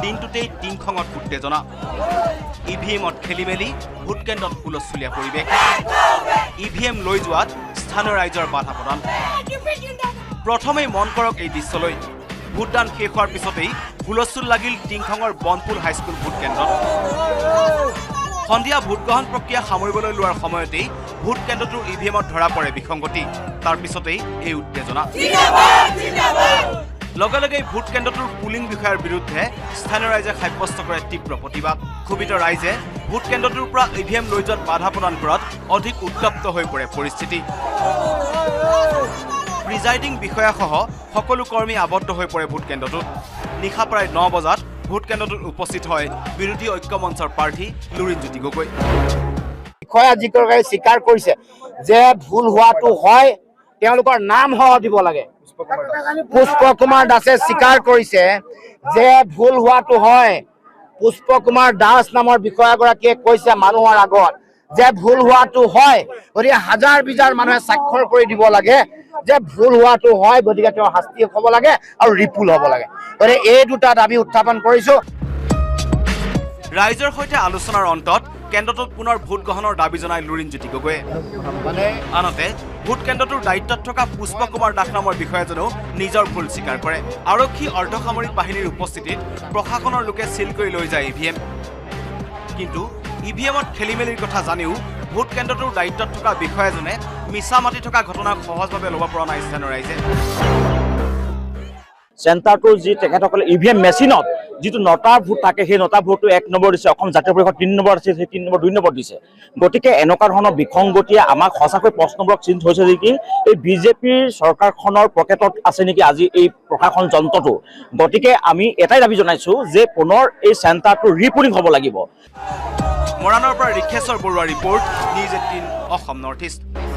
দিনটোতেই টিংখঙত উত্তেজনা ইভিএমত খেলিমেলি ভোটকেন্দ্ৰত হুলস্থুলীয়া পৰিৱেশ ইভিএম লৈ যোৱাত স্থানীয় ৰাইজৰ বাধা প্ৰদান প্ৰথমেই মন কৰক এই দৃশ্যলৈ ভোটদান শেষ হোৱাৰ পিছতেই হুলস্থুল লাগিল টিংখঙৰ বনপুল হাইস্কুল ভোটকেন্দ্ৰত সন্ধিয়া ভোটগ্ৰহণ প্ৰক্ৰিয়া সামৰিবলৈ লোৱাৰ সময়তেই ভোটকেন্দ্ৰটোৰ ইভিএমত ধৰা পৰে বিসংগতি তাৰ পিছতেই এই উত্তেজনা লগে লগে ভোটকেন্দ্ৰটোৰ পুলিং বিষয়াৰ বিৰুদ্ধে স্থানীয় ৰাইজে সাব্যস্ত কৰে তীব্ৰ প্ৰতিবাদ ক্ষোভিত ৰাইজে ভোটকেন্দ্ৰটোৰ পৰা ইভিএম লৈ যোৱাত বাধা প্ৰদান কৰাত অধিক উত্তপ্ত হৈ পৰে পৰিস্থিতি প্ৰিজাইডিং বিষয়াসহ সকলো কৰ্মী আবদ্ধ হৈ পৰে ভোটকেন্দ্ৰটোত নিশা প্ৰায় 9 বজাত ভোটকেন্দ্ৰটোত উপস্থিত হয় বিৰোধী ঐক্য মঞ্চৰ প্ৰাৰ্থী লুৰিণজ্যোতি গগৈ বিষয়া যিগৰাকীয়ে স্বীকাৰ কৰিছে যে ভুল হোৱাটো হয় তেওঁলোকৰ নাম সহ দিব লাগে পুষ্প কুমাৰ দাসে স্বীকাৰ কৰিছে যে ভুল হোৱাটো হয় পুষ্প কুমাৰ দাস নামৰ বিষয়াগৰাকীয়ে কৈছে মানুহৰ আগত যে ভুল হোৱাটো হয় গতিকে হাজাৰ বিজাৰ মানুহে স্বাক্ষৰ কৰি দিব লাগে যে ভুল হোৱাটো হয় গতিকে তেওঁ শাস্তি হ'ব লাগে আৰু ৰিপুল হ'ব লাগে গতিকে এই দুটা দাবী উত্থাপন কৰিছো ৰাইজৰ সৈতে আলোচনাৰ অন্তত কেন্দ্ৰটোত পুনৰ ভোট গ্ৰহণৰ দাবী জনাই লুৰিণজ্যোতি গগৈয়ে আনহাতে ভোট কেন্দ্ৰটোৰ দায়িত্বত থকা পুষ্প কুমাৰ দাস নামৰ বিষয়াজনেও নিজৰ ভুল স্বীকাৰ কৰে আৰক্ষী অৰ্ধসামৰিক বাহিনীৰ উপস্থিতিত প্ৰশাসনৰ লোকে চিল কৰি লৈ যায় ইভিএম কিন্তু ইভিএমত খেলিমেলিৰ কথা জানিও ভোট কেন্দ্ৰটোৰ দায়িত্বত থকা বিষয়াজনে মিছা মাতি থকা ঘটনাক সহজভাৱে ল'ব পৰা নাই স্থানীয় ৰাইজে চেণ্টাৰটোৰ যি তেখেতসকলে ইভিএম মেচিনত যিটো 9টা ভোট থাকে সেই 9টা ভোটটো 1 নম্বৰ দিছে অসম জাতীয় পৰিষদ 3 নম্বৰ আছে সেই 3 নম্বৰ 2 নম্বৰ দিছে গতিকে এনেকুৱা ধৰণৰ বিসংগতিয়ে আমাক সঁচাকৈ প্ৰশ্নবোৰক চিন্তা হৈছে নেকি এই বিজেপিৰ চৰকাৰখনৰ পকেটত আছে নেকি আজি এই প্ৰশাসন যন্ত্ৰটো গতিকে আমি এটাই দাবী জনাইছো যে পুনৰ এই চেণ্টাৰটো ৰিপুলিং হ'ব লাগিব মৰাণৰ পৰা Rikheswar Barua report news 18 Assam north east